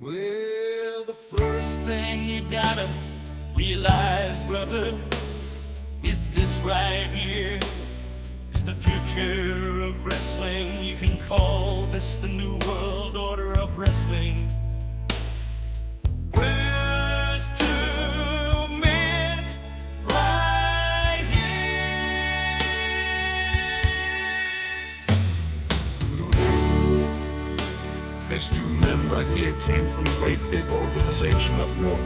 Well, the first thing you gotta realize, brother, is this right here. It's the future of wrestling. You can call this the new world order of wrestling. Where's two men right here? These two men right here came from a great big organization up north.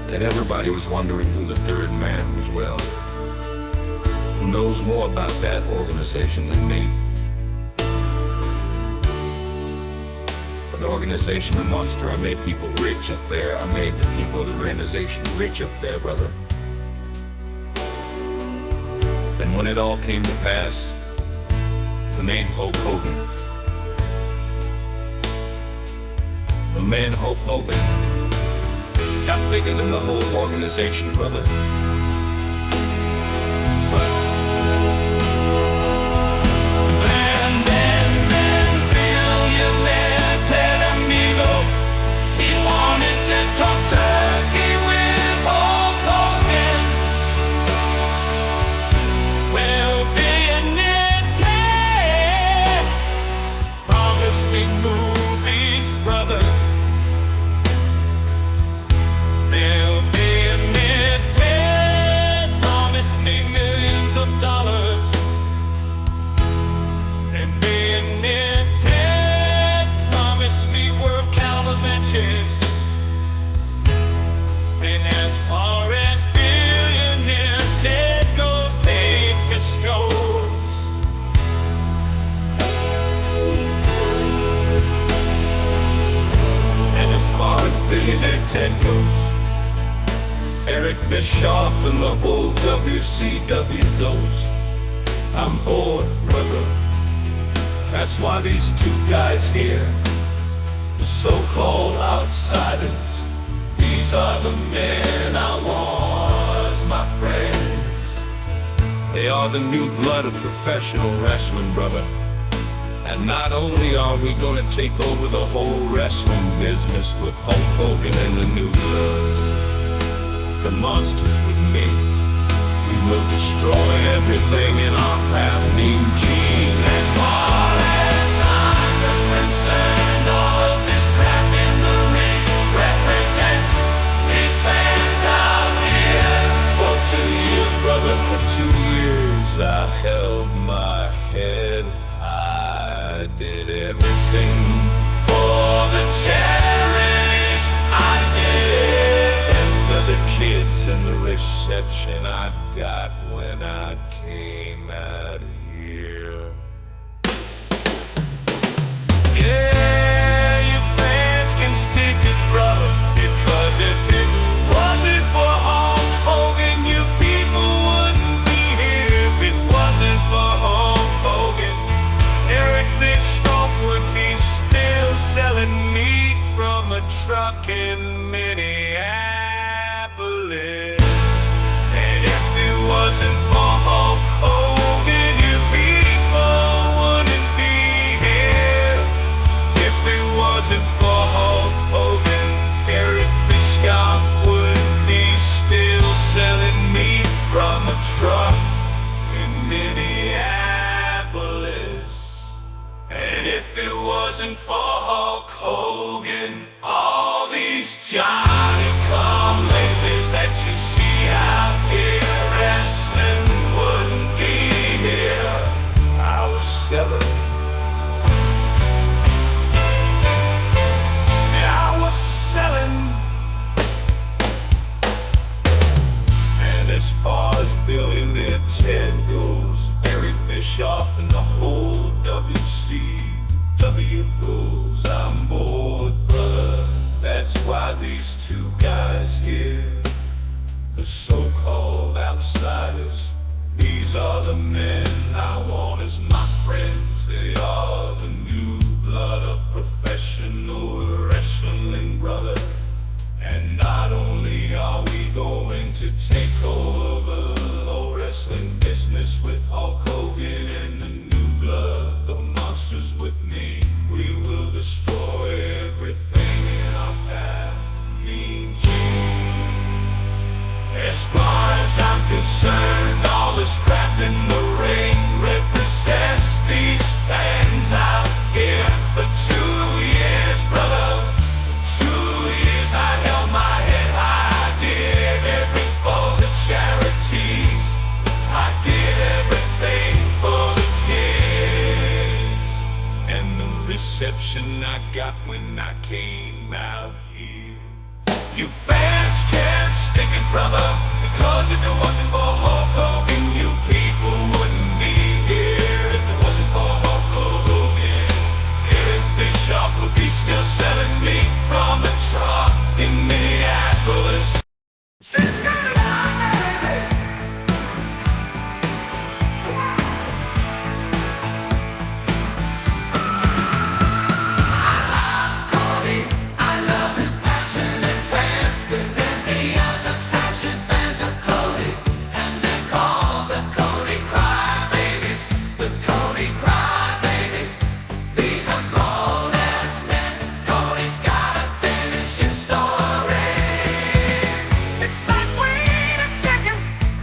And everybody was wondering who the third man was. Well, who knows more about that organization than me? An organization, a monster. I made people rich up there. I made the people of the organization rich up there, brother. And when it all came to pass, the man Hulk Hogan, got bigger than the whole organization, brother. Billionaire Ted Amigo, he wanted to talk turkey with Hulk Hogan. Well, billionaire Ted promised me movies, brother. Well, billionaire Ted promised me millions of dollars. And billionaire Ted promised me world count of matches. And as far as billionaire Ted goes, Vegas goes. And as far as billionaire Ted goes, Eric Bischoff and the whole WCW goes. I'm bored, brother. That's why these two guys here, the so-called outsiders, these are the men I want as my friends. They are the new blood of professional wrestling, brother. And not only are we gonna take over the whole wrestling business with Hulk Hogan and the new blood, the monsters with me, we will destroy everything in our path. Mean Gene, As far as I'm concerned, all of this crap in the ring represents these fans out here. for 2 years, brother, for 2 years I held my head. I did everything For the charities, I did it. for the kids and the reception I got when I came out here. Yeah, you fans can stick it, brother, because if it wasn't for Hulk Hogan, you people wouldn't be here. If it wasn't for Hulk Hogan, Eric Bischoff would be still selling meat from a truck in Minneapolis. And if it wasn't for Hulk Hogan, you people wouldn't be here. If it wasn't for Hulk Hogan, Eric Bischoff would be still selling meat from a truck in Minneapolis. And if it wasn't for Hulk Hogan, all these Johnny-come-latelys that you see out here wrestling wouldn't be here. I was selling. I was selling. And as far as billionaire Ted goes, Eric Bischoff and the whole WCW goes. I'm bored, brother. That's why these two guys here, the so-called outsiders, these are the men I want as my friends. destroy everything in our path. Mean Gene. As far as I'm concerned, all this crap in the ring represents these fans out here for 2 years, brother. 2 years I held my head high, I did everything for the charities, I did everything for the kids. And the reception I got when I came out here, you fans can't stick it, brother, because if it wasn't for Hulk Hogan, you people wouldn't be here. If it wasn't for Hulk Hogan, Eric Bischoff would be still selling meat from the truck in Minneapolis. Since coming out, baby. I love Cody, I love his passionate fans. There's the other passionate fans of Cody, and they're called the Cody Crybabies. The Cody Crybabies. These are grown-ass men. Cody's gotta finish his story. It's like, wait a second,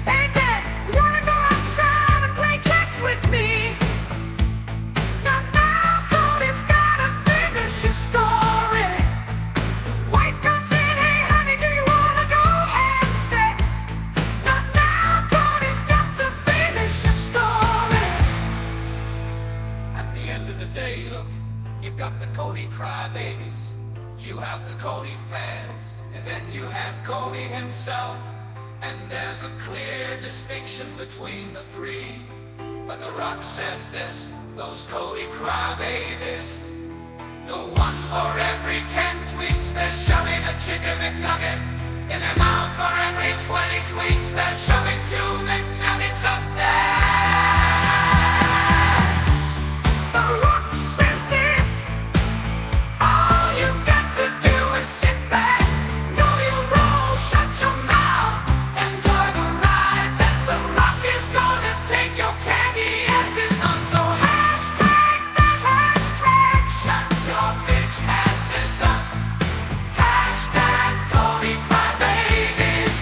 hey Dad, you wanna go outside and play catch with me? Now, Cody's gotta finish his story. Wife comes in, hey honey, do you wanna go have sex? Now, Cody's got to finish his story. At the end of the day, look, you've got the Cody Crybabies, you have the Cody fans, and then you have Cody himself. And there's a clear distinction between the three. But The Rock says this, those Cody Crybabies, the once for every 10 tweets, they're shoving a chicken McNugget in their mouth. For every 20 tweets, they're shoving 2 McNuggets up theirs. The Rock says this, all you've got to do is sit back, know your role, shut your mouth, enjoy the ride that The Rock is gonna take your candy asses on. So hashtag that hashtag, shut your bitch asses up. Hashtag Cody Crybabies.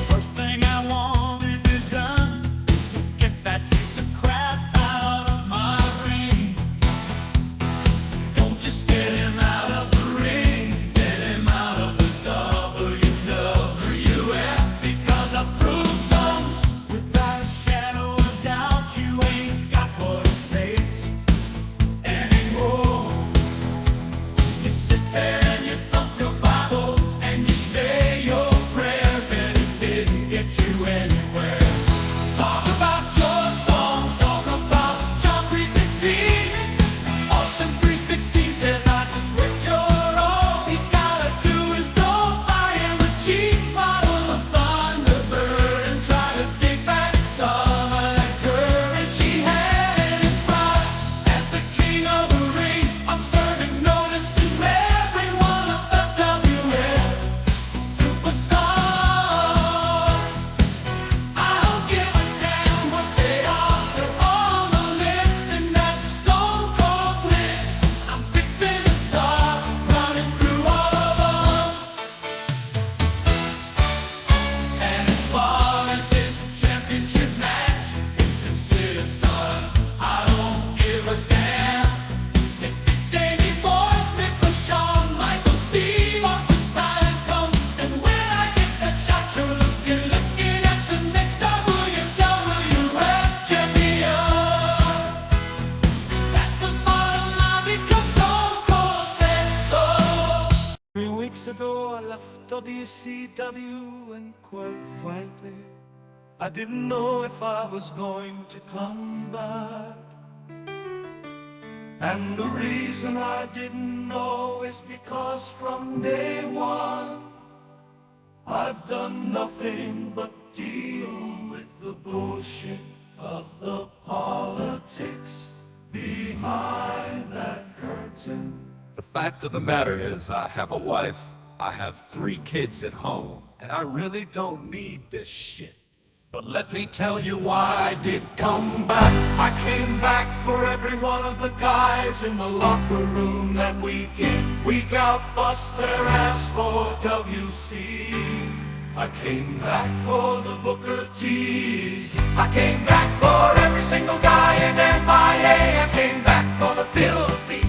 First thing I wanted to done is to get that piece of crap out of my ring. Don't just get him out of the ring, get him out of the WWF, because I proved some without a shadow of doubt, you ain't got what it takes anymore. You sit there and you thump your Bible and you say your prayers, and it didn't get you anywhere. Talk about your songs, talk about John 3:16. Austin 3:16 says, I just ripped your all. He's gotta do is go buy him a cheap bottle of Thunderbird and try to dig back some of that courage he had in his pride. As the king of the ring, I'm serving notice to every one of the WF superstars. I don't give a damn what they are, they're on the list, and that's Stone Cold's list. I'm fixing to start running through all of them. And as far as this championship match is considered, son, I don't give a damn if it's Davey Boy Smith or Shawn Michaels, Steve Austin's time has come. And when I get that shot, you're looking at the next WWF champion. That's the bottom line, because Stone Cold said so. 3 weeks ago I left WCW, and quite frankly, I didn't know if I was going to come back. And the reason I didn't know is because from day one I've done nothing but deal with the bullshit of the politics behind that curtain. The fact of the matter is, I have a wife, I have 3 kids at home, And I really don't need this shit. But let me tell you why I did come back. I came back for every one of the guys in the locker room that week in, week out bust their ass for WC. I came back for the Booker T's. I came back for every single guy in MIA. I came back for the filthy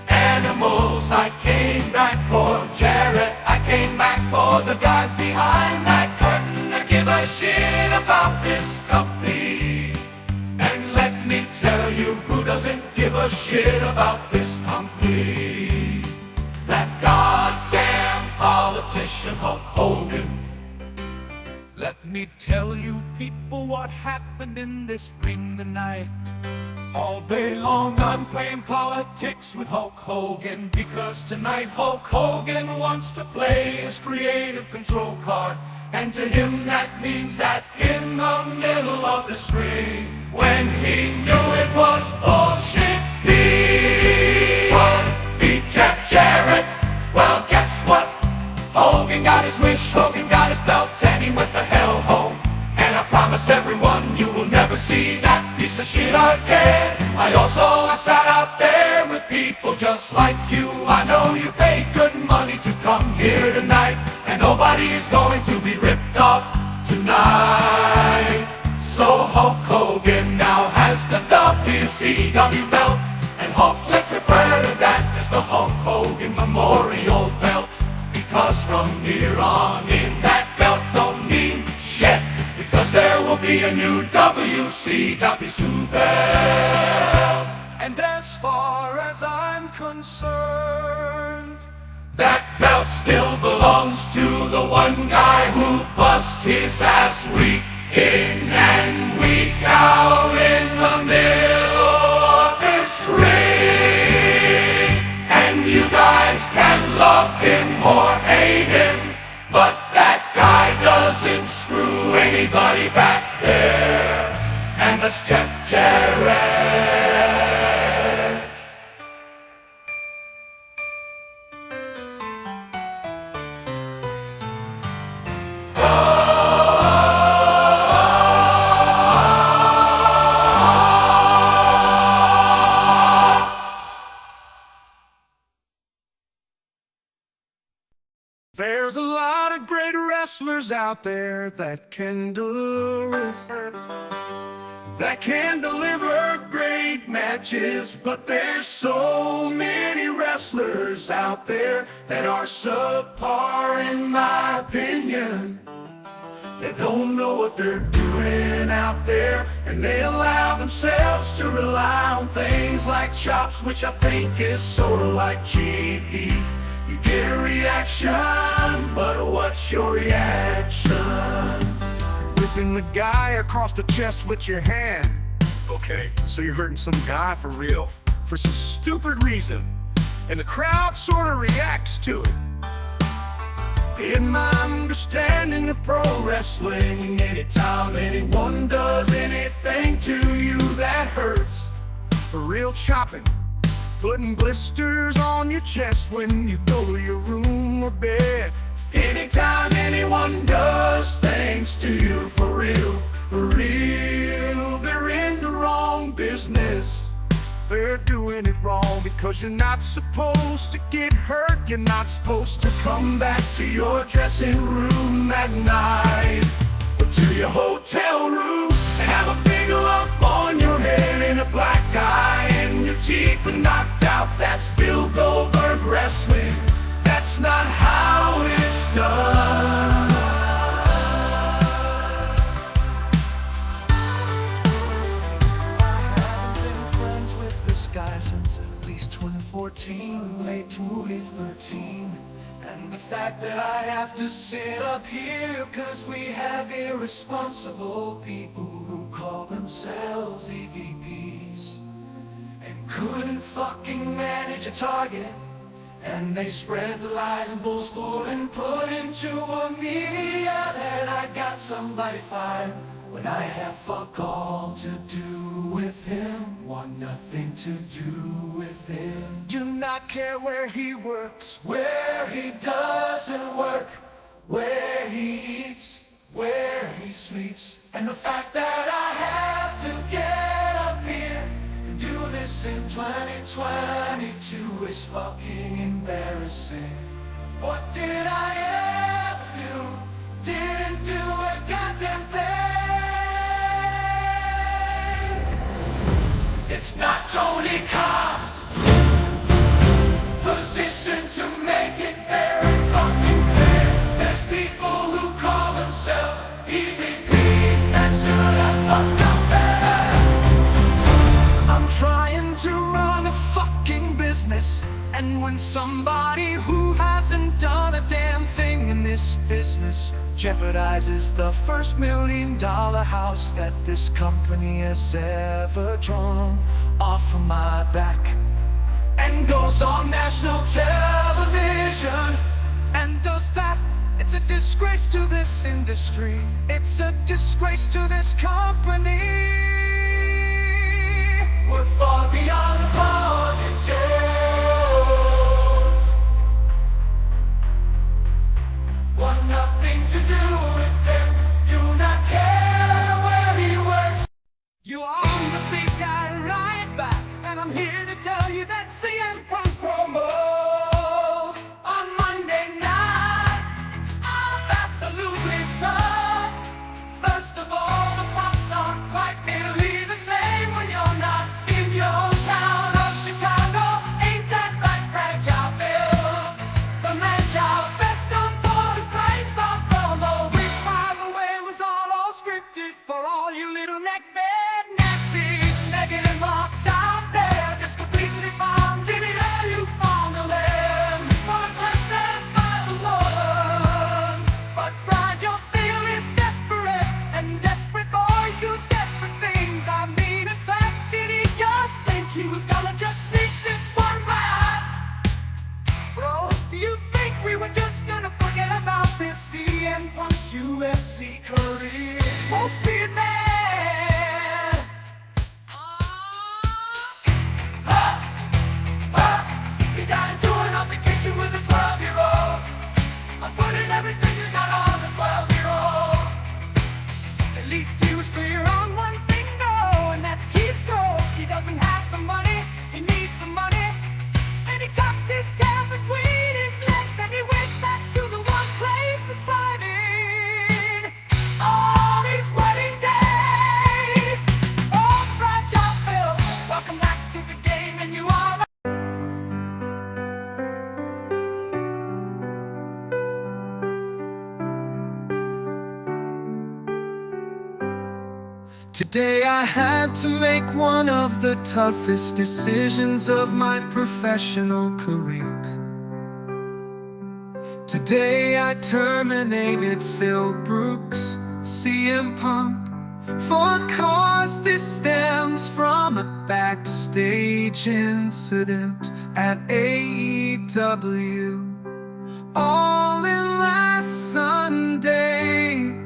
animals. I came back for Jarrett. I came back for the guys behind that curtain that give a shit about this company. And let me tell you who doesn't give a shit about this company. That goddamn politician Hulk Hogan. Let me tell you people what happened in this ring tonight. All day long I'm playing politics with Hulk Hogan, because tonight Hulk Hogan wants to play his creative control card. And to him that means that in the middle of this ring, when he knew it was bullshit, he would beat Jeff Jarrett. Well, guess what? Hogan got his wish, Hogan got his belt, and he went the hell home. And I promise everyone you will never see that piece of shit again. I sat out there with people just like you. I know you paid good money to come here tonight, and nobody's going to be ripped off tonight. So Hulk Hogan now has the WCW belt, and Hulk, let's refer to that as the Hulk Hogan Memorial Belt. Because from here on in, that belt don't mean shit, because there will be a new WCW belt. And as far as I'm concerned, that belt still belongs to the one guy who bust his ass week in and week out in the middle of this ring. And you guys can love him or hate him, but that guy doesn't screw anybody back there. And that's Jeff Jarrett. There's a lot of great wrestlers out there that can deliver great matches, but there's so many wrestlers out there that are subpar, in my opinion. They don't know what they're doing out there, and they allow themselves to rely on things like chops, which I think is sort of like GP. You get a reaction, but what's your reaction? Whipping the guy across the chest with your hand. Okay, so you're hurting some guy for real, for some stupid reason, and the crowd sort of reacts to it. In my understanding of pro wrestling, anytime anyone does anything to you that hurts, for real chopping, putting blisters on your chest when you go to your room or bed. Anytime anyone does things to you for real, they're in the wrong business. They're doing it wrong because you're not supposed to get hurt. You're not supposed to come back to your dressing room that night, or to your hotel room and have a big lump on your head and a black eye and your teeth are knocked out. That's Bill Goldberg wrestling. That's not how it's done. Guy since at least 2014, late 2013. And the fact that I have to sit up here cause we have irresponsible people who call themselves EVPs and couldn't fucking manage a target. And they spread lies and bulls for and put into a media that I got somebody fired. When I have fuck all to do with him, want nothing to do with him. Do not care where he works, where he doesn't work, where he eats, where he sleeps. And the fact that I have to get up here and do this in 2022 is fucking embarrassing. What did I ever do? Didn't do a goddamn thing. It's not Tony Khan's position to make it very fucking clear. There's people who call themselves EVPs that should have fucked up better. I'm trying to run a fucking business, and when somebody who hasn't done a damn thing in this business jeopardizes the first $1 million house that this company has ever drawn off of my back, and goes on national television and does that, it's a disgrace to this industry. It's a disgrace to this company. We're far beyond apologies. Want nothing to do with him. Do not care where he works. You are the big guy right back, and I'm here to tell you that CM Punk's promo on Monday night absolutely sucked. First of all, the pops aren't quite nearly the same when you're not in your town of Chicago. Ain't that right, Fragile Phil? The man child best known for his pipe bomb promo, which by the way was all scripted for all you little neckbeard Nazis, negative marks out there, just completely bombed. Give it all you on the limb, for a blessed by the Lord. But Fragile Phil is desperate, and desperate boys do desperate things. I mean, in fact, did he just think he was gonna just sneak this one by us? Bro, do you think we were just gonna forget about this CM Punk's UFC career? Most be a man. You got into an altercation with a 12-year-old. I'm putting everything you got on the 12-year-old. At least he was clear on one thing though, and that's he's broke. He doesn't have the money, he needs the money. And he tucked his tail between his legs, and he went back to the one place of fighting on his wedding day. Oh, Fragile Phil, welcome back to the game, and you are Today I had to make one of the toughest decisions of my professional career. Today I terminated Phil Brooks, CM Punk, for a cause this stems from a backstage incident at AEW. All in last Sunday.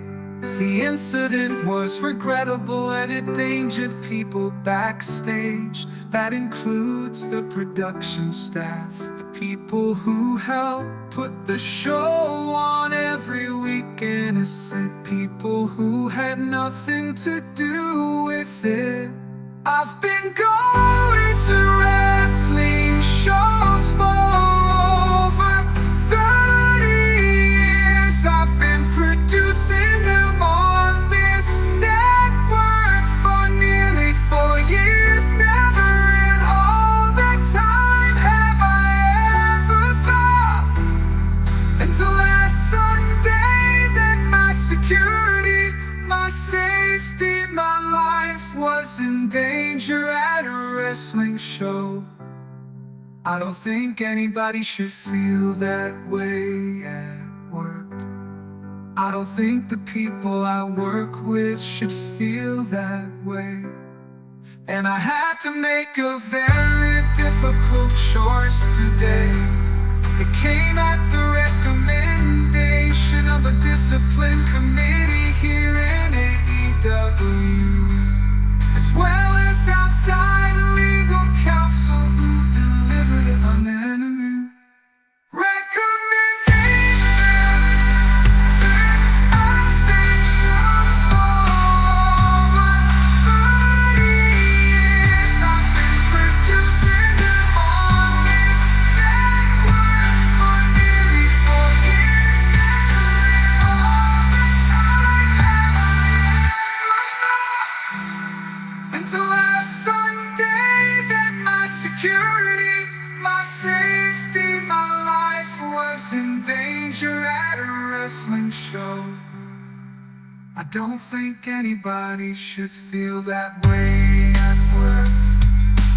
The incident was regrettable and it endangered people backstage. That includes the production staff, the people who help put the show on every week. Innocent people who had nothing to do with it. I've been going to wrestling shows for over 30 years. I've been producing them on this network for nearly 4 years. Never in all the time have I ever thought until last Sunday that my security, my safety, my life was in danger at a wrestling show. I don't think anybody should feel that way at work. I don't think the people I work with should feel that way. And I had to make a very difficult choice today. It came at the recommendation of a discipline committee here in AEW, as well as outside legal counsel who delivered an unanimous recommendation. Our stations for over 30 years. I've been producing them on this network for nearly 4 years. Gathering all the time have I ever known. Until last Sunday, that my security, my safety, my life was in danger at a wrestling show. I don't think anybody should feel that way at work.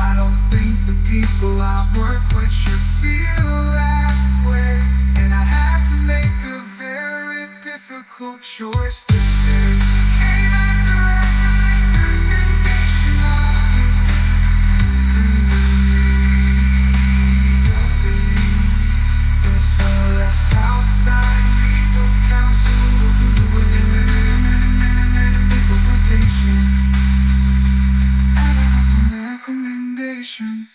I don't think the people I work with should feel that way. And I had to make a very difficult choice today. Came at the recommendation of as well as outside legal counsel recommendation.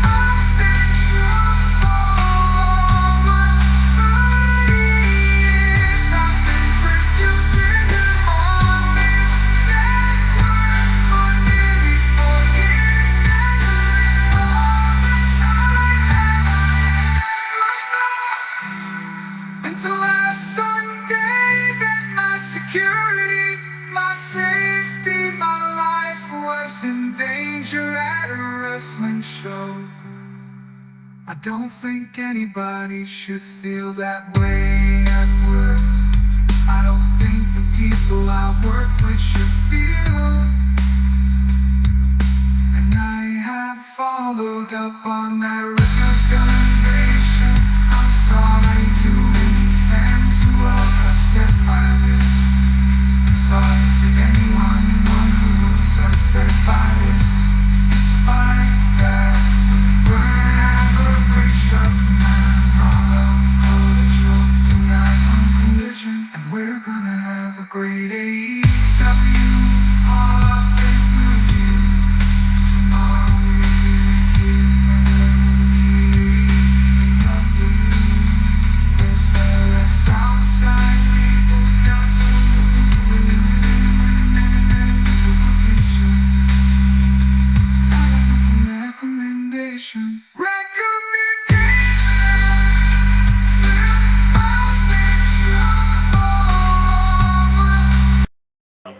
Our stations for over 30 years. I've been producing them on this network for nearly 4 years. Gathering all the time have I ever known. Until last Sunday, that my security, my safety, my life was in danger at a wrestling show. I don't think anybody should feel that way at work. I don't think the people I work with should feel. And I have followed up on that recommendation. I'm sorry to any fans who are upset by this. Sorry to anyone who was upset by this. Despite that, we're gonna have a great show tonight. Call the show tonight on Collision. And we're gonna have a great AEW All Up in Review tomorrow. As well as outside legal counsel recommendation.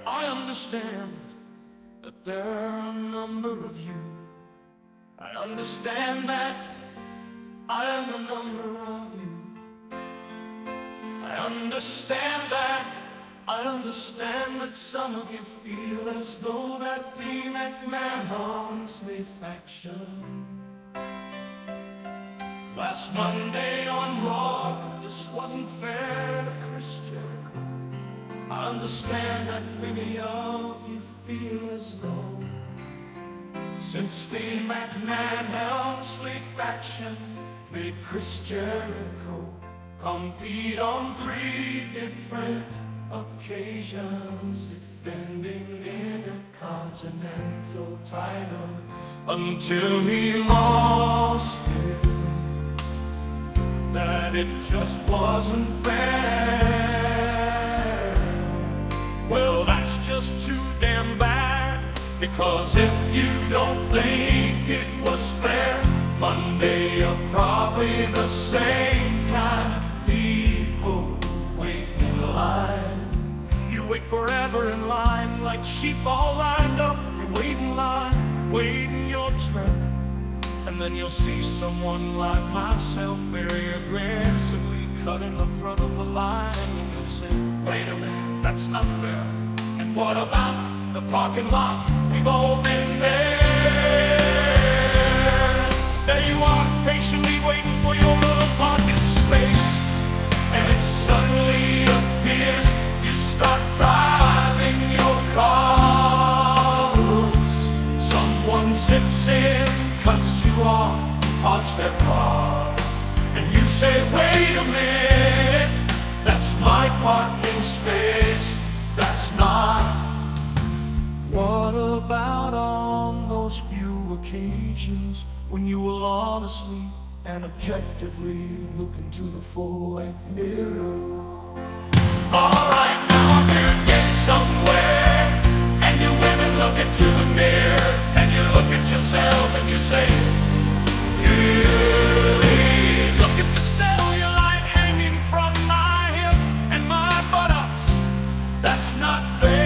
I understand that there are a number of you. I understand that I am a number of you. I understand that. I understand that some of you feel as though that the McMahon-Helmsley faction last Monday on Raw just wasn't fair to Chris Jericho. I understand that many of you feel as though since the McMahon-Helmsley faction made Chris Jericho compete on 3 different occasions, defending the Intercontinental title until he lost it, that it just wasn't fair. Well, that's just too damn bad, because if you don't think it was fair, Monday are probably the same kind of people waiting in line. You wait forever in line, like sheep all lined up. You wait in line, waiting your turn, and then you'll see someone like myself very aggressively cut in the front of the line, and you'll say, wait a minute, that's not fair. And what about the parking lot? We've all been there. There you are, patiently waiting for your little parking space, and it suddenly appears you start driving your car. zips in, cuts you off, parks their car. And you say, wait a minute, that's my parking space, that's not. What about on those few occasions when you will honestly and objectively look into the full-length mirror? Alright, now I'm here getting somewhere, and you women look into the mirror, and you look at yourselves and you say, really? Look at the cellulite hanging from my hips and my buttocks. That's not fair.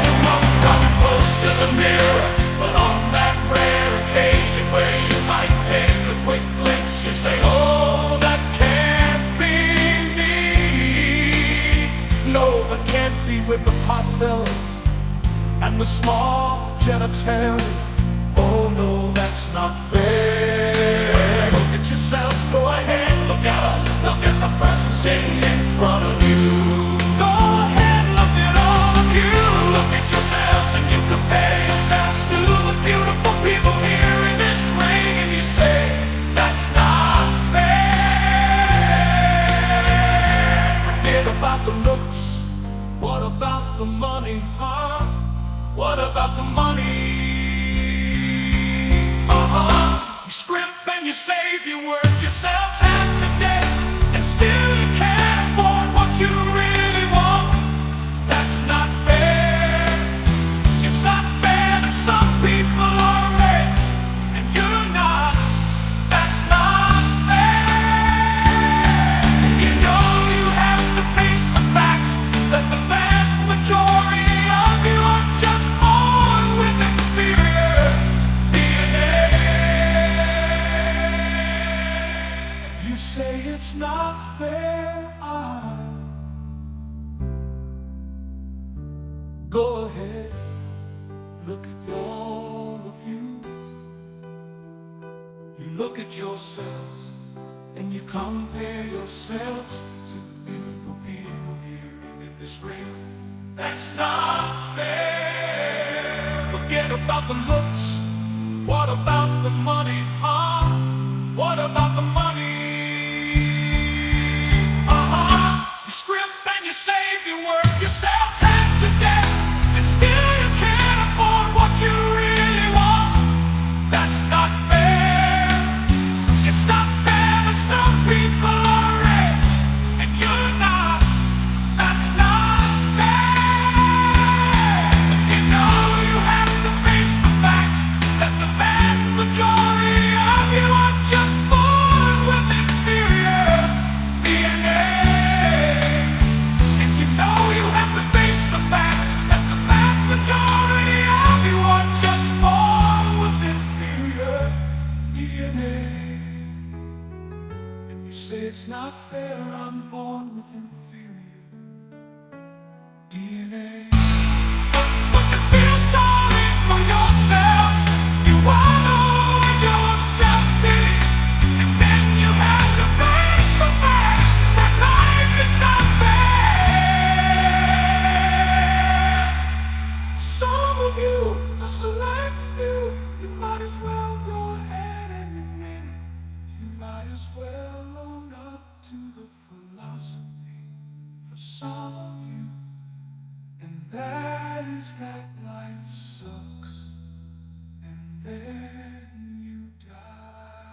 You won't come close to the mirror, but on that rare occasion where you might take a quick glimpse, you say, oh, that can't be me. No, that can't be with the pot belly and the small genitalia. Oh no, that's not fair. Look at yourselves, go ahead, look at her, look at the person sitting in front of you. Go ahead, look at all of you. Look at yourselves and you compare yourselves to the beautiful people here in this ring, and you say, that's not fair. Forget about the looks, what about the money, huh? What about the money? You scrimp and you save, you work yourselves half to death, and still you can't afford what you really want. That's not fair. It's not fair that some people are rich and you're not. That's not fair. You know you have to face the facts that the vast majority of you are just born with inferior DNA. You say it's not fair. Go ahead, look at all of you. You look at yourselves and you compare yourselves to the beautiful people here in this ring. That's not fair. Forget about the looks. What about the money, huh? What about the money? You scrimp and you save, you work yourselves half to death, and still you can't afford what you really want. That's not fair. It's not fair that some people are rich and you're not. That's not fair. You know you have to face the facts that the vast majority of you are just born with inferior DNA. And you know you have to face the facts that the vast majority of you are just born with inferior DNA. And you say it's not fair, I'm born with inferior DNA. But you feel sorry for yourselves, you wallow in your self-pity, and then you have to face the facts that life is not fair. Some of you, a select few, you might as well go ahead and admit it. You might as well own up to the philosophy for some of you, and that is that life sucks, and then you die.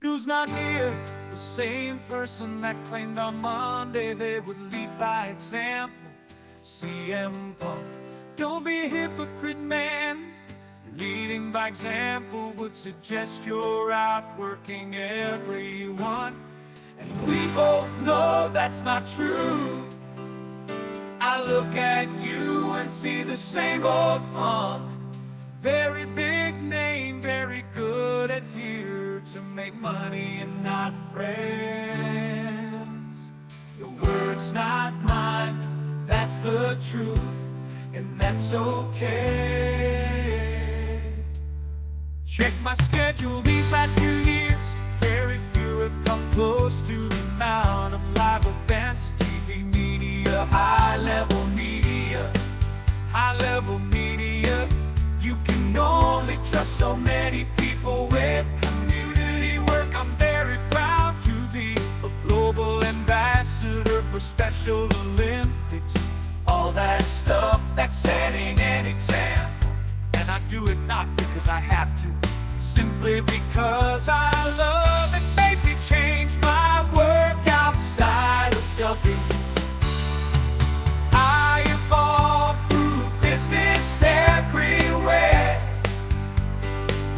Who's not here? The same person that claimed on Monday they would lead by example. CM Punk, don't be a hypocrite, man. Leading by example would suggest you're outworking everyone, and we both know that's not true. I look at you and see the same old punk. Very big name, very good at here to make money and not friends. The word's not mine, that's the truth, and that's okay. Check my schedule these last few years, very few have come close to the amount of live events high-level media. You can only trust so many people with community work. I'm very proud to be a global ambassador for Special Olympics. All that stuff, that's setting an example. And I do it not because I have to, simply because I love it. Made me change my work outside of W. I evolve through business everywhere,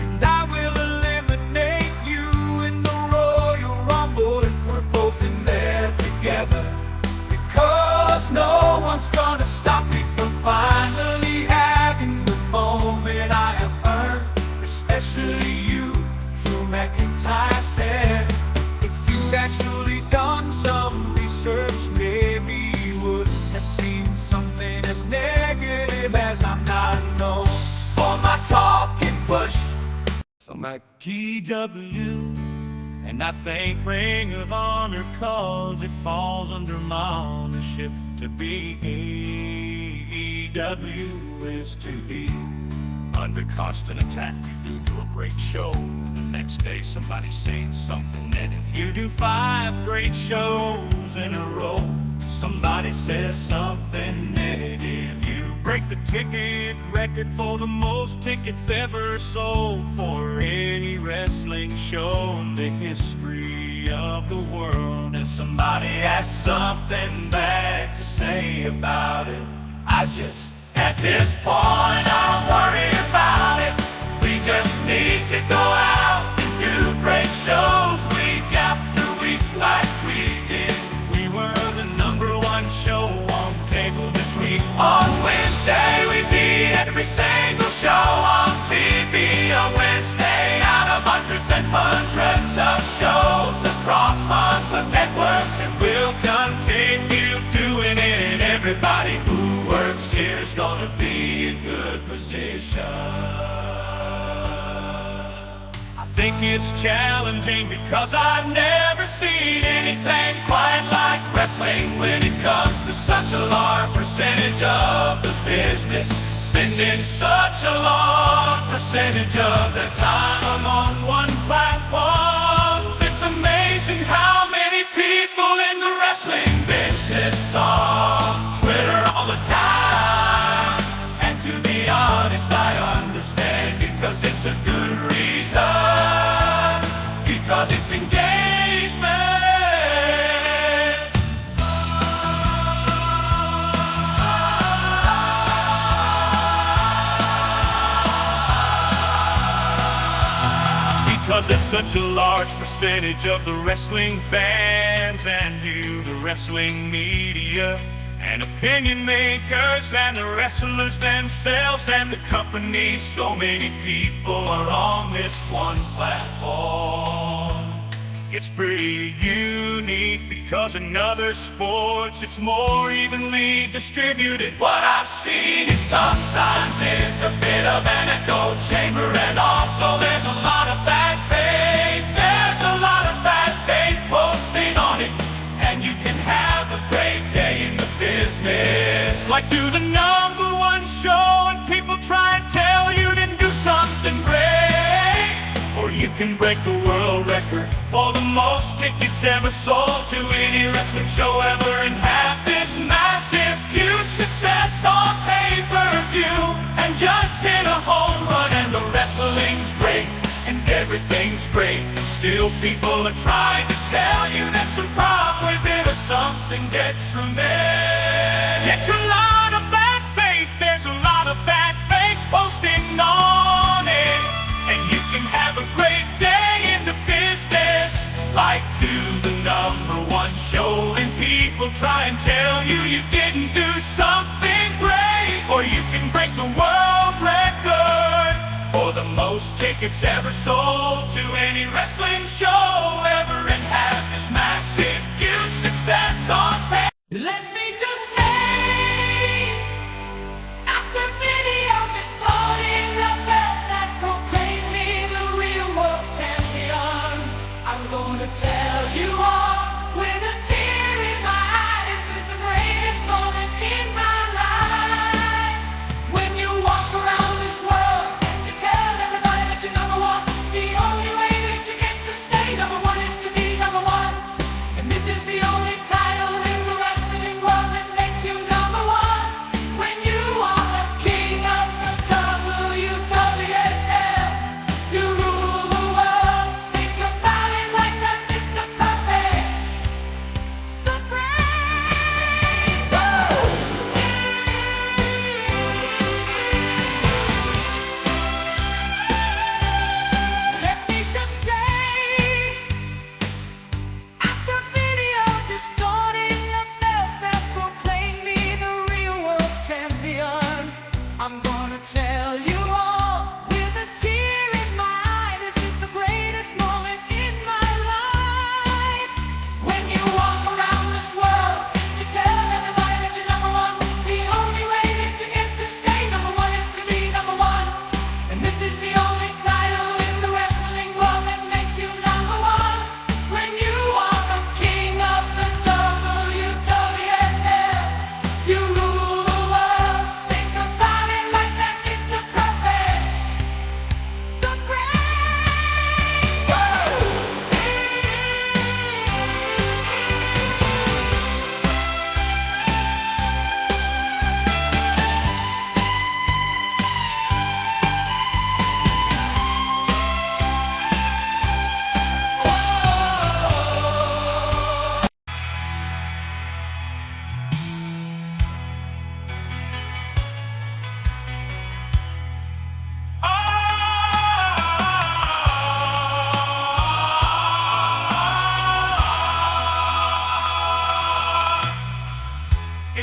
and I will eliminate you in the Royal Rumble if we're both in there together. Because no one's gonna stop me from finally having the moment I have earned. Especially you, Drew McIntyre said. If you'd actually done some research, maybe you would have seen something as negative as I'm not known for my talk and push. So my KW, and I thank Ring of Honor, cause it falls under my ownership. To be AEW is to be under constant attack. You do a great show, and the next day somebody's saying something negative. You do 5 great shows in a row, somebody says something negative. You break the ticket record for the most tickets ever sold for any wrestling show in the history of the world. And somebody has something bad to say about it. At this point, I don't worry about it. We just need to go out and do great shows week after week like we did. We were the #1 show on cable this week. On Wednesday, we beat every single show on TV. On Wednesday, out of hundreds and hundreds of shows across months of networks, and we'll continue doing it. And everybody who works here's gonna be in good position. I think it's challenging because I've never seen anything quite like wrestling when it comes to such a large percentage of the business, spending such a large percentage of their time on one platform. It's amazing how many people in the wrestling business on Twitter all the time. And to be honest, I understand, because it's a good reason, because it's engagement. Because there's such a large percentage of the wrestling fans, and you, the wrestling media, and opinion makers, and the wrestlers themselves, and the companies. So many people are on this one platform. It's pretty unique because in other sports it's more evenly distributed. What I've seen is sometimes it's a bit of an echo chamber, and also there's a lot of bad faith. There's a lot of bad faith posting on it, and you can have a great day in the business, like do the #1 show and people try and tell you to do something great. Or you can break the world record for the most tickets ever sold to any wrestling show ever, and have this massive, huge success on pay-per-view, and just hit a home run, and the wrestling's great, and everything's great. Still people are trying to tell you there's some problem with it, or something detrimental. It's a lot of bad faith, there's a lot of bad faith posting on it. And you can have a great day in the business, like do the #1 show, and people try and tell you you didn't do something great. Or you can break the world record for the most tickets ever sold to any wrestling show ever, and have this massive, huge success on pay. Let me just say, after video distorting the belt that proclaimed me the real world's champion, I'm gonna tell you all with a tear in my eyes, is the greatest moment in my life.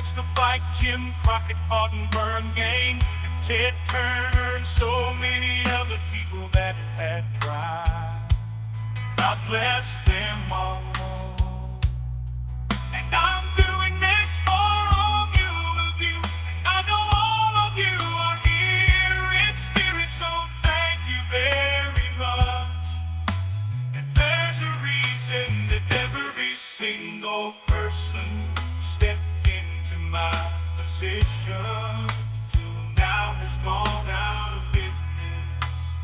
It's the fight Jim Crockett fought and Vern gained, and Ted Turner and so many other people that have tried. God bless them all. And I'm doing this for all of you. I know all of you are here in spirit, so thank you very much. And there's a reason that every single person stepped into my position till now has gone out of business.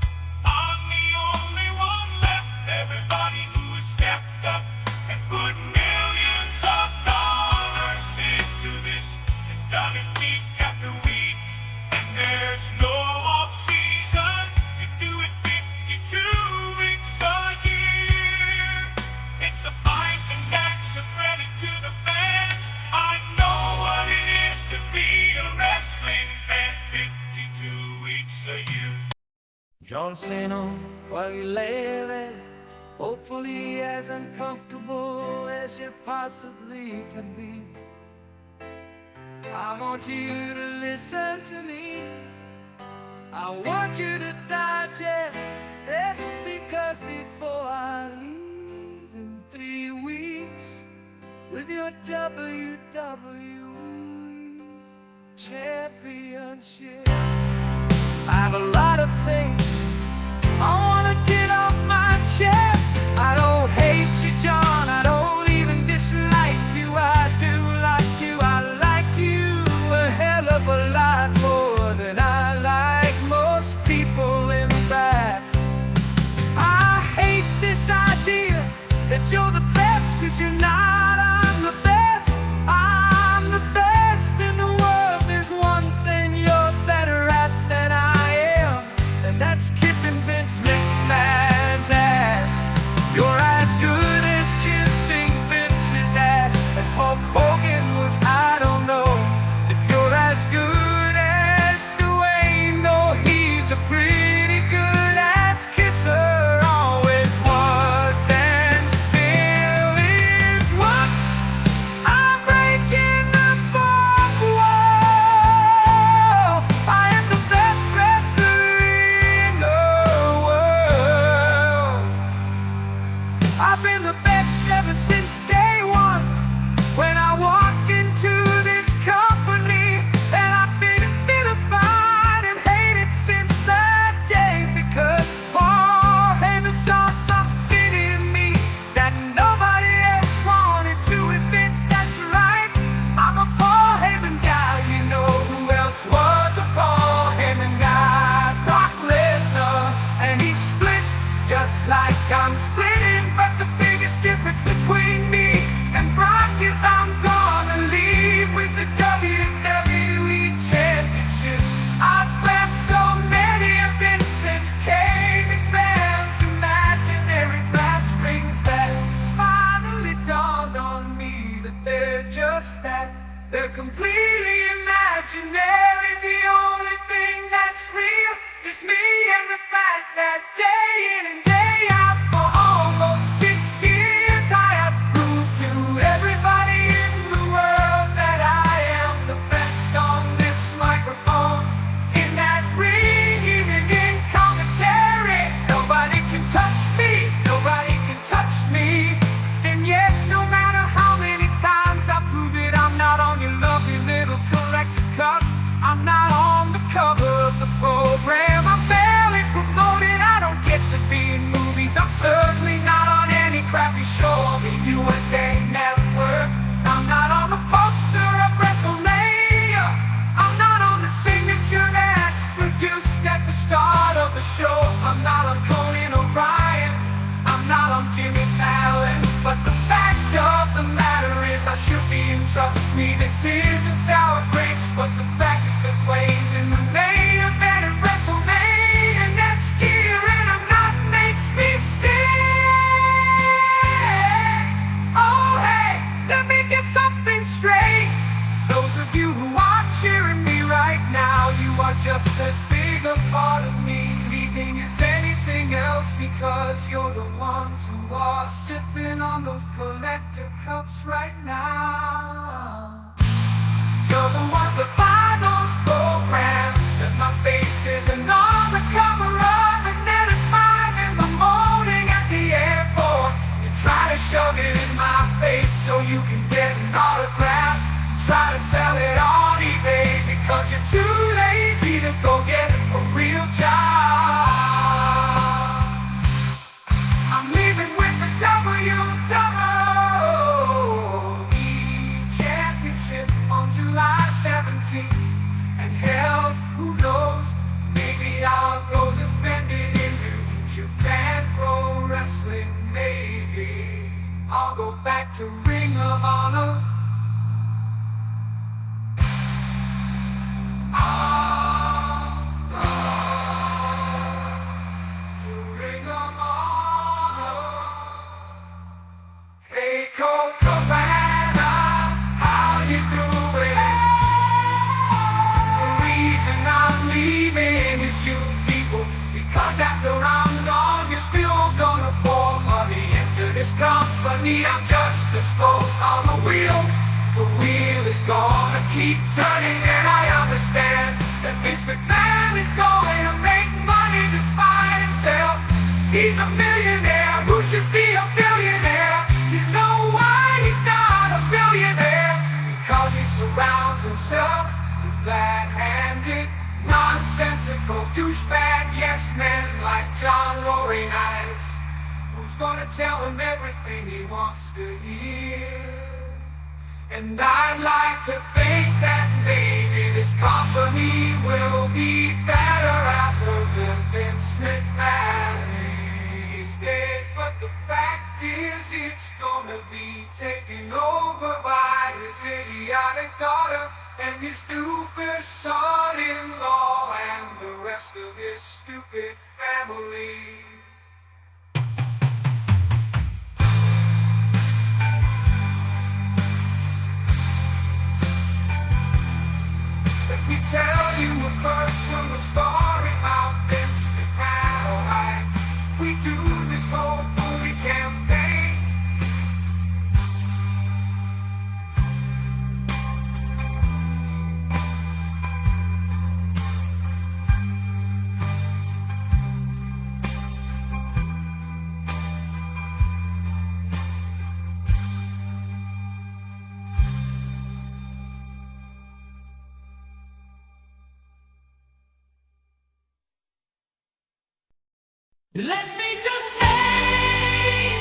I'm the only one left. Everybody who has stepped up and put millions of dollars into this and done it week after week. And there's no off season. You do it 52 weeks a year. It's a fight and that's a credit to the fans. I know what it is to be a wrestling fan 52 weeks a year. John Cena, while you lay there, hopefully as uncomfortable as you possibly can be, I want you to listen to me. I want you to digest this, because before I leave in 3 weeks with your WWE Championship, I have a lot of things I wanna get off my chest. I don't hate you, John, I don't even dislike you. I do like you, I like you a hell of a lot more than I like most people in fact. I hate this idea that you're the best, 'cause you're not. I'm the best, I'm the best in the world. There's one thing you're better at than I am, and that's kissing Vince McMahon's ass. You're as good as kissing Vince's ass as Hulk Hogan was. I don't know if you're as good as Dwayne, though he's a pretty good ass kisser. Always was and still is. Once I'm breaking the fourth wall, I am the best wrestler in the world. I've been the best ever since day one, when I walked into this company, and I've been vilified and hated since that day, because Paul Heyman saw something in me that nobody else wanted to admit. That's right, I'm a Paul Heyman guy. You know who else was a Paul Heyman guy? Brock Lesnar, and he split just like I'm splitting. But the biggest difference between me and Brock is I'm gonna leave with the WWE Championship. I've grabbed so many of Vincent K. McMahon's imaginary brass rings that it's finally dawned on me that they're just that. They're completely imaginary. The only thing that's real is me and the fact that day in and day out for almost 6 years I have proved to everybody in the world that I am the best on this microphone, in that ring, even in commentary. Nobody can touch me, nobody can touch me. And yet, no matter how many times I prove it, I'm not on your lovely little collector cups. I'm not on the cover of the program. I'm barely promoted, I don't get to be in movies. I'm certainly not on any crappy show on the USA Network. I'm not on the poster of WrestleMania. I'm not on the signature that's produced at the start of the show. I'm not on Conan O'Brien, I'm not on Jimmy Fallon. But the fact of the matter is I should be, and trust me, this isn't sour grapes. But the fact that the plays in the main event at WrestleMania next year and I'm not makes me sick. Oh hey, let me get something straight. Those of you who are cheering me right now, you are just as big a part of me leaving as anything else, because you're the ones who are sipping on those collector cups right now. You're the ones that buy those programs, that my face isn't on the cover of. And then at 5 in the morning at the airport, you try to shove it in my face so you can get an autograph. Try to sell it on eBay because you're too lazy to go get a real job. I'm leaving with the WWE Championship on July 17th. And hell, who knows, maybe I'll go defend it in New Japan Pro Wrestling. Maybe I'll go back to Ring of Honor. To Ring of Honor. Hey, Colt Cabana, how you doing? The reason I'm leaving is you people, because after I'm gone, you're still gonna pour money into this company. I'm just a spoke on the wheel. The wheel is gonna keep turning, and I understand that Vince McMahon is going to make money despite himself. He's a millionaire who should be a billionaire. You know why he's not a billionaire? Because he surrounds himself with bad-handed, nonsensical douchebag yes men like John Laurinaitis, who's gonna tell him everything he wants to hear. And I'd like to think that maybe this company will be better after the Vince McMahon is dead. But the fact is, it's gonna be taken over by his idiotic daughter and his doofus son-in-law and the rest of his stupid family. Let me tell you a personal story about Vince McMahon, alright? We do this whole movie campaign. Let me just say,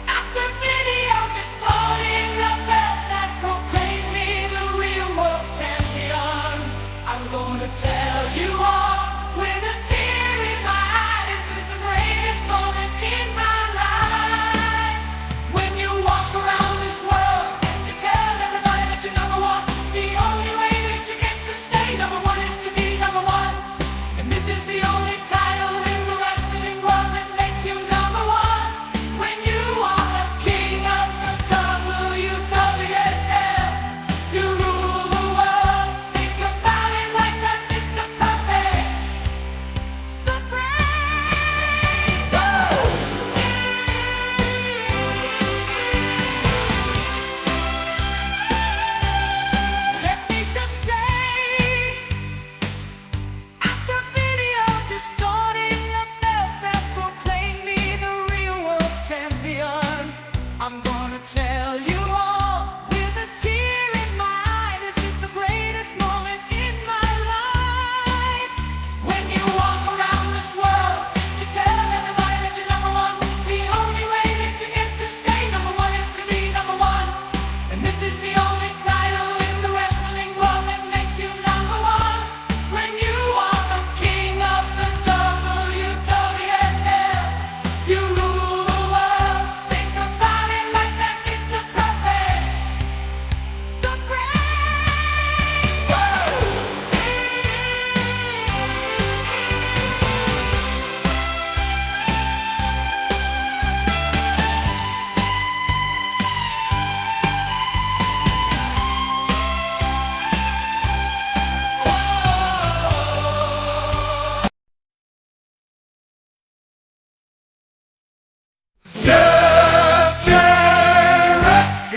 after video distorting the belt that proclaimed me the real world champion, I'm gonna tell you all with a tear in my eye, this is the greatest moment in my life. When you walk around this world, you tell everybody that you're number one. The only way that you get to stay number one is to be number one. And this is the only title in the wrestling world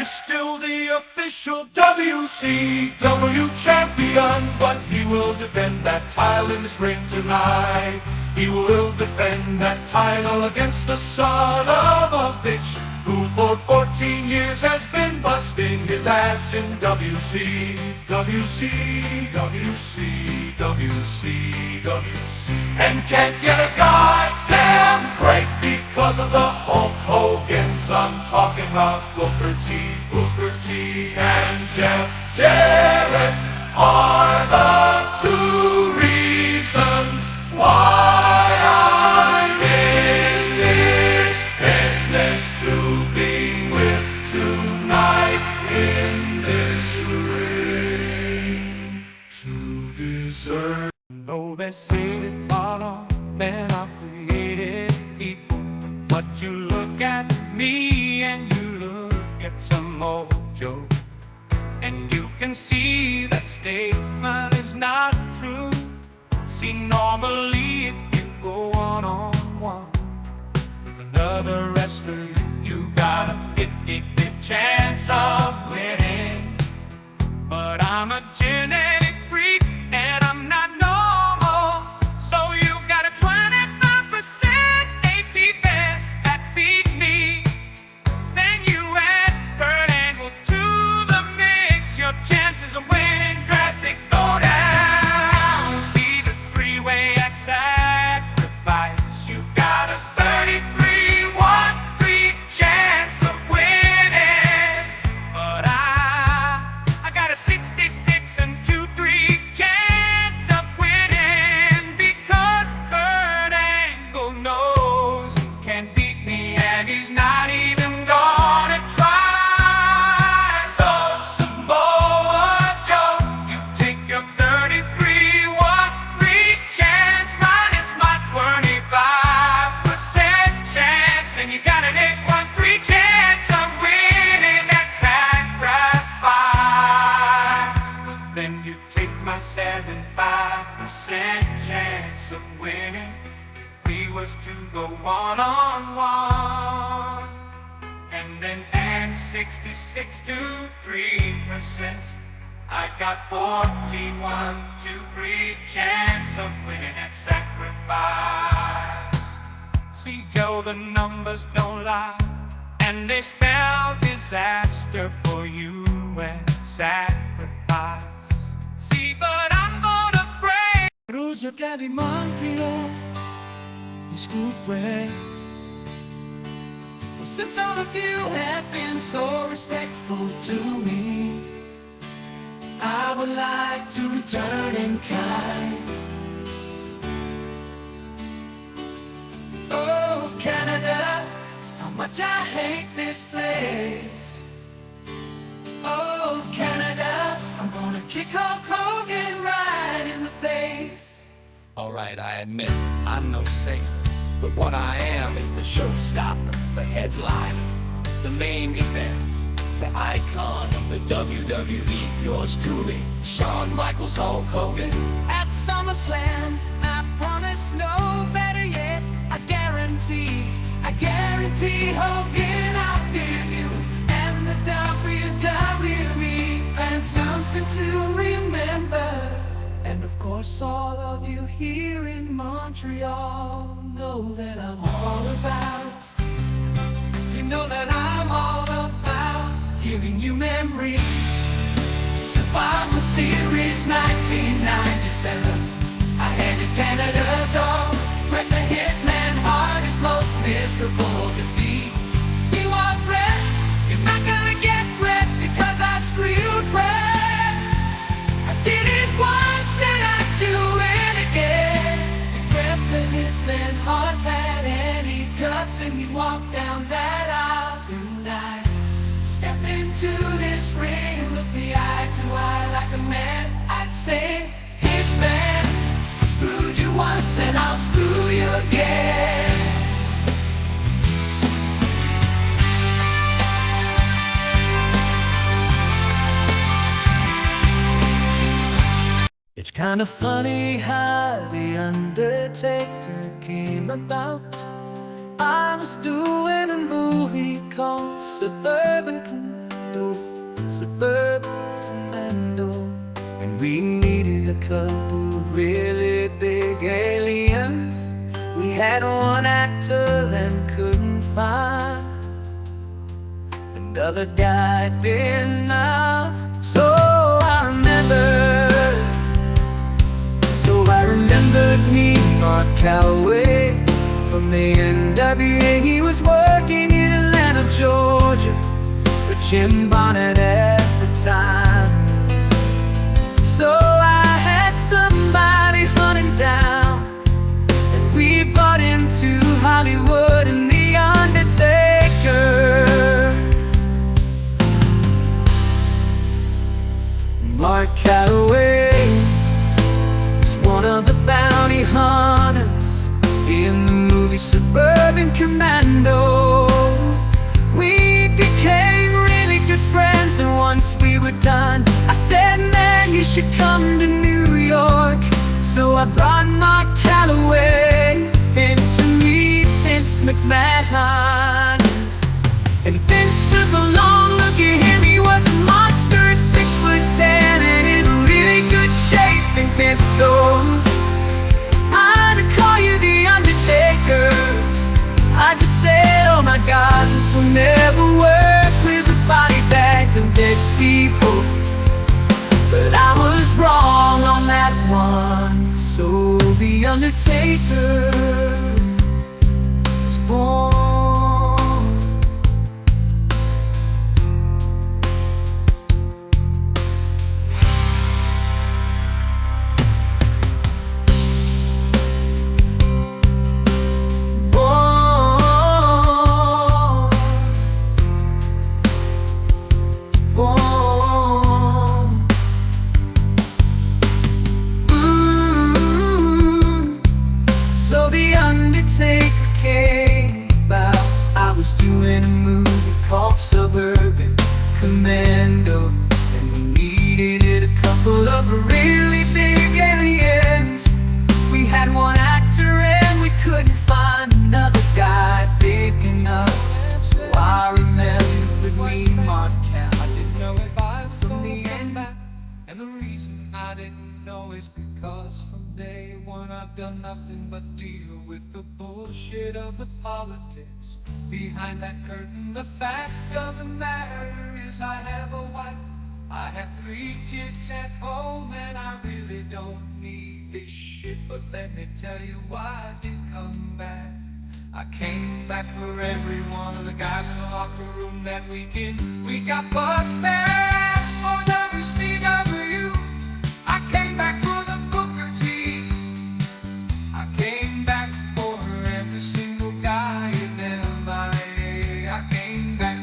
is still the official WCW champion, but he will defend that title in this ring tonight. He will defend that title against the son of a bitch who for 14 years has been busting his ass in WC, and can't get a goddamn break because of the Hulk Hogan's. I'm talking about Booker T and Jeff Jarrett are the two reasons why I'm in this business to be with tonight in this ring to deserve. Though they say that all men are created equal, but you look at me and you look at some mojo, and you can see that statement is not true. See, normally if you go one-on-one with another wrestler, you got a 50-50 chance of winning. But I'm a genetic freak and I'm not normal, so you got a 25% AT best that beat me. Then you add Kurt Angle to the mix, your chances of winning drastic go down. See the three-way at sacrifice, you got a 33-1-3 chance of winning. But I got a 66 and 2-3 chance of winning, because Kurt Angle knows he can't beat me and he's not even gonna try. So Samoa Joe, you take your 33-1-3 chance minus my 25% chance, and you got an 8-1-3 chance of winning that sacrifice. But then you take my 75% chance of winning if we was to go one-on-one, and then add 66 to 3%. I got 41-2-3 chance of winning that sacrifice. See, Joe, the numbers don't lie, and they spell disaster for you and sacrifice. See, but I'm gonna pray. Cruz de Montreal, is good way. Well, since all of you have been so respectful to me, I would like to return in kind. Oh, Canada, how much I hate this place. Oh, Canada, I'm gonna kick Hulk Hogan right in the face. Alright, I admit, I'm no saint, but what I am is the showstopper, the headliner, the main event, the icon of the WWE. Yours truly, Shawn Michaels Hulk Hogan. At SummerSlam, I promise no better yet. I guarantee Hogan, I'll give you and the WWE fans something to remember. And of course all of you here in Montreal know that I'm all about, you know that I'm all about giving you memories. Survivor Series 1997, I handed Canada's all. Bret the Hitman Hart, his most miserable defeat. You want Bret? You're not gonna get Bret because I screwed Bret. I did it once and I'd do it again. If Bret the Hitman Hart had any guts and he'd walk down that aisle tonight, step into this ring and look me eye to eye like a man, I'd say, Hitman, I screwed you once and I'll screw you again. It's kinda funny how The Undertaker came about. I was doing a movie called Suburban, dope, suburban commando. And we needed a couple of really big aliens. We had one actor and couldn't find another guy had been enough. So I remembered me, Mark Calloway from the NWA. He was working in Atlanta, Georgia for Jim Bonnet at the time. So I had somebody hunting down, and we bought into Hollywood and The Undertaker. Mark Calloway was one of the bounty hunters in the movie Suburban Commando. We became really good friends, and once we were done, I said, man, you should come to New York. So I brought Mark Calloway in to meet Vince McMahon. And Vince took a long look at him. He was a monster at 6'10" and in really good shape. And Vince goes, I'd call you the Undertaker. I just said, oh my God, this will never work with the body bags and dead people. But I was wrong on that one. So the Undertaker was born. Doing a movie called Suburban Commando, and we needed a couple of really big aliens. We had one actor and we couldn't find another guy big enough. So I remembered me, Mark Calloway. I didn't know if I from the end back, and the reason I didn't know is because from day one I've done nothing but deal with the bullshit of the politics behind that curtain. The fact of the matter is I have a wife, I have 3 kids at home, and I really don't need this shit. But let me tell you why I did come back. I came back for every one of the guys in the locker room that weekend. We got bust their ass for WCW. I came back for the Booker T's. I came back for every single guy in MIA. I came back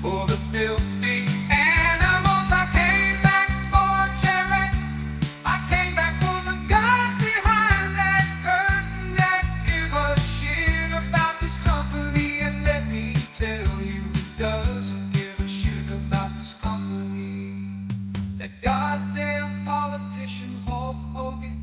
for the filthy animals. I came back for Jarrett. I came back for the guys behind that curtain that give a shit about this company. And let me tell you, who doesn't give a shit about this company? That goddamn politician Hulk Hogan.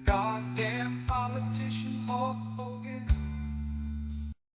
Goddamn